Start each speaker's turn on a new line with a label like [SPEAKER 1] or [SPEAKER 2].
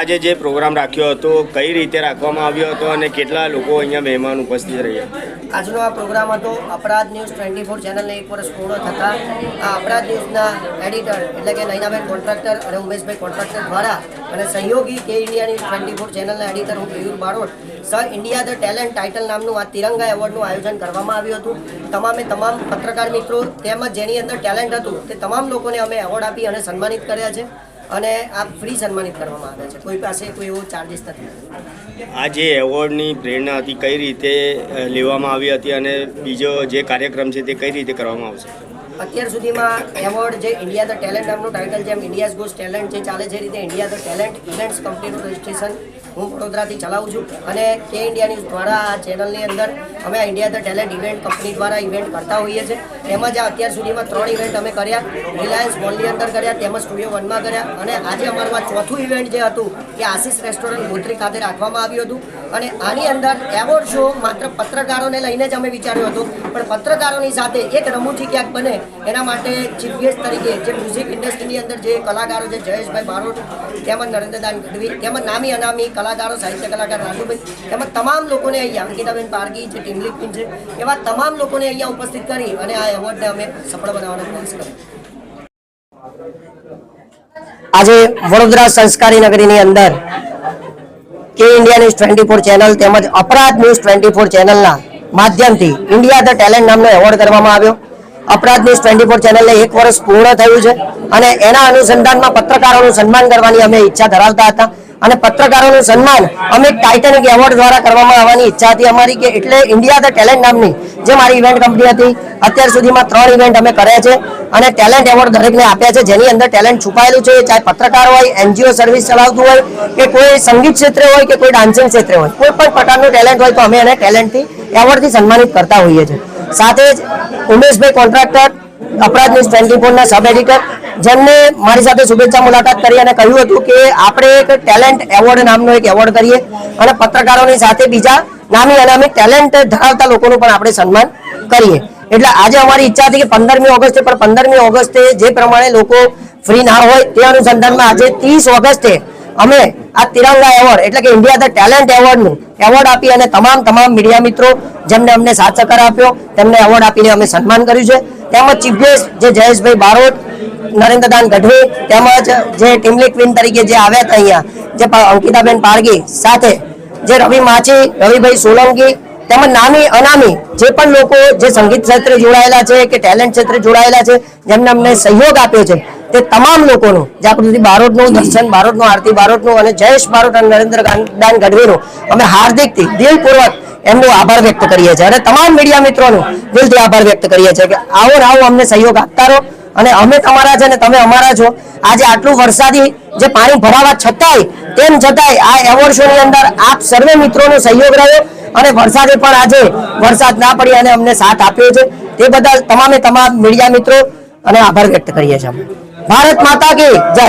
[SPEAKER 1] આજે જે પ્રોગ્રામ રાખ્યો હતો કઈ રીતે રાખવામાં આવ્યો હતો અને કેટલા લોકો અહીંયા મહેમાન ઉપસ્થિત રહ્યા?
[SPEAKER 2] આજનો આ પ્રોગ્રામ હતો અપરાધ ન્યૂઝ 24 ચેનલને 1 વર્ષ પૂર્ણ થતાં આ અપરાધ ન્યૂઝના એડિટર એટલે કે નૈનાબેન કોન્ટ્રાક્ટર અને ઉમેશભાઈ કોન્ટ્રાક્ટર દ્વારા અને સહયોગી કે ઇન્ડિયા ન્યૂઝ 24 ચેનલના એડિટર હું Keyur Barot sir India the talent title નામનું આ તિરંગા એવોર્ડનું આયોજન કરવામાં આવ્યું હતું. તમામ પત્રકાર મિત્રો તેમજ જેની અંદર ટેલેન્ટ હતું તે તમામ લોકોને અમે એવોર્ડ આપી અને સન્માનિત કર્યા છે અને આ ફ્રી સન્માનિત કરવામાં આવ્યા છે. કોઈ પાસે કોઈ એવો ચાર્જિસ નથી.
[SPEAKER 1] આ જે એવોર્ડની પ્રેરણા હતી કઈ રીતે લેવામાં આવી હતી અને બીજો જે કાર્યક્રમ છે તે કઈ રીતે કરવામાં આવશે?
[SPEAKER 2] અત્યાર સુધીમાં એવોર્ડ જે ઇન્ડિયા ધ ટેલેન્ટ નામનું ટાઇટલ જેમ ઇન્ડિયાઝ ગોઝ ટેલેન્ટ જે ચાલે છે રીતે ઇન્ડિયા ધ ટેલેન્ટ ઇવેન્ટ્સ કંપનીનું રજિસ્ટ્રેશન હું વડોદરાથી ચલાવું છું અને કે ઇન્ડિયા ન્યૂઝ દ્વારા આ ચેનલની અંદર અમે India the talent event company દ્વારા ઇવેન્ટ કરતા હોઈએ છીએ. તેમજ અત્યાર સુધીમાં 3 ઇવેન્ટ અમે કર્યા, રિલાયન્સ મોલની અંદર કર્યા, તેમજ સ્ટુડિયો 1માં કર્યા અને આજે અમારું આ ચોથું ઇવેન્ટ જે હતું એ આશીષ રેસ્ટોરન્ટ ગોત્રી ખાતે રાખવામાં આવ્યું હતું. અને આની અંદર એવોર્ડ શો માત્ર પત્રકારોને લઈને જ અમે વિચાર્યું હતું, પણ પત્રકારોની સાથે એક રમૂજી ક્યાંક બને એના માટે ચીફ ગેસ્ટ તરીકે જે મ્યુઝિક ઇન્ડસ્ટ્રીની અંદર જે કલાકારો છે જયેશભાઈ બારોટ તેમજ નરેન્દ્રદાન ગઢવી તેમજ નામી અનામી કલાકારો સાહિત્ય કલાકાર રાજુભાઈ તેમજ તમામ લોકોને અહીંયા અંકિતાબેન પારગી જે ટીમલી ક્વીન છે એવા તમામ લોકોને અહીંયા ઉપસ્થિત કરી અને આ એવોર્ડને અમે સફળ બનાવવાનો પ્રયાસ કર્યો. આજે વડોદરા સંસ્કારી નગરીની અંદર કે ઇન્ડિયા ન્યૂઝ 24 ચેનલ તેમજ અપરાધ ન્યૂઝ 24 ચેનલના માધ્યમથી ઇન્ડિયા ધ ટેલેન્ટ નામનો એવોર્ડ કરવામાં આવ્યો. અપરાધ ન્યૂઝ 24 ચેનલને 1 વર્ષ પૂર્ણ થયું છે અને એના અનુસંધાનમાં પત્રકારોનું સન્માન કરવાની અમે ઈચ્છા ધરાવતા હતા અને પત્રકારોનું સન્માન અમે ટાઇટનિક એવોર્ડ દ્વારા કરવામાં આવવાની ઈચ્છા હતી અમારી કે એટલે ઇન્ડિયા ધ ટેલેન્ટ નામની જે મારી ઇવેન્ટ કંપની હતી અત્યાર સુધીમાં 3 ઇવેન્ટ અમે કર્યા છે અને ટેલેન્ટ એવોર્ડ દરેકને આપ્યા છે જેની અંદર ટેલેન્ટ છુપાયેલું છે, ચાહે પત્રકાર હોય, એનજીઓ સર્વિસ ચલાવતું હોય કે કોઈ સંગીત ક્ષેત્રે હોય કે કોઈ ડાન્સિંગ ક્ષેત્રે હોય, કોઈ પણ પ્રકારનું ટેલેન્ટ હોય તો અમે એને ટેલેન્ટથી એવોર્ડથી સન્માનિત કરતા હોઈએ છીએ. સાથે જ ઉમેશભાઈ કોન્ટ્રાક્ટર અપરાધ ન્યૂઝ 24 ના સબ એડિટર જેમને મારી સાથે શુભેચ્છા મુલાકાત કરી અને કહ્યું હતું કે આપણે એક ટેલેન્ટ એવોર્ડ નામનો એક એવોર્ડ કરીએ અને પત્રકારોની સાથે બીજા નામી અનામી ટેલેન્ટ ધરાવતા લોકોનું પણ આપણે સન્માન કરીએ. એટલે આજે અમારી ઈચ્છા હતી કે 15મી ઓગસ્ટે પણ 15મી ઓગસ્ટે જે પ્રમાણે લોકો ફ્રી ના હોય તે અનુસંધાનમાં આજે 30 ઓગસ્ટે અમે આ તિરંગા એવોર્ડ એટલે કે ઇન્ડિયા ધ ટેલેન્ટ એવોર્ડનું એવોર્ડ આપી અને તમામ મીડિયા મિત્રો જેમને અમને સાથ સહકાર આપ્યો તેમને એવોર્ડ આપીને અમે સન્માન કર્યું છે. તેમજ ચીફ ગેસ્ટ જે જયેશભાઈ બારોટ, નરેન્દ્રદાન ગઢવી તેમજ જે ટીમલી ક્વીન તરીકે જે આવ્યા હતા અહીંયા જે અંકિતાબેન પારગી સાથે જે રવિ માછી, રવિભાઈ સોલંકી તેમજ નામી અનામી જે પણ લોકો જે સંગીત ક્ષેત્રે જોડાયેલા છે કે ટેલેન્ટ ક્ષેત્રે જોડાયેલા છે જેમને અમને સહયોગ આપ્યો છે તે તમામ લોકોનું જાગૃતિ બારોટનું, દર્શન બારોટનું, આરતી બારોટનું અને જયેશ બારોટ અને નરેન્દ્રદાન ગઢવીનું અમે હાર્દિકથી દિલપૂર્વક એમનો આભાર વ્યક્ત કરીએ છીએ અને તમામ મીડિયા મિત્રોનો દિલથી આભાર વ્યક્ત કરીએ છીએ કે આવો અમને સહયોગ આપતા રહો અને અમે તમારા છે અને તમે અમારા છો. આજે આટલું વરસાદી જે પાણી ભરાવા છતાંય આ એવોર્ડ શોની અંદર આપ સર્વે મિત્રોનો સહયોગ રહ્યો અને વરસાદે પણ આજે વરસાદ ના પડી અને અમને સાથ આપ્યો છે તે બદલ તમામ મીડિયા મિત્રો અને આભાર વ્યક્ત કરીએ છીએ. ભારત માતા કી જય.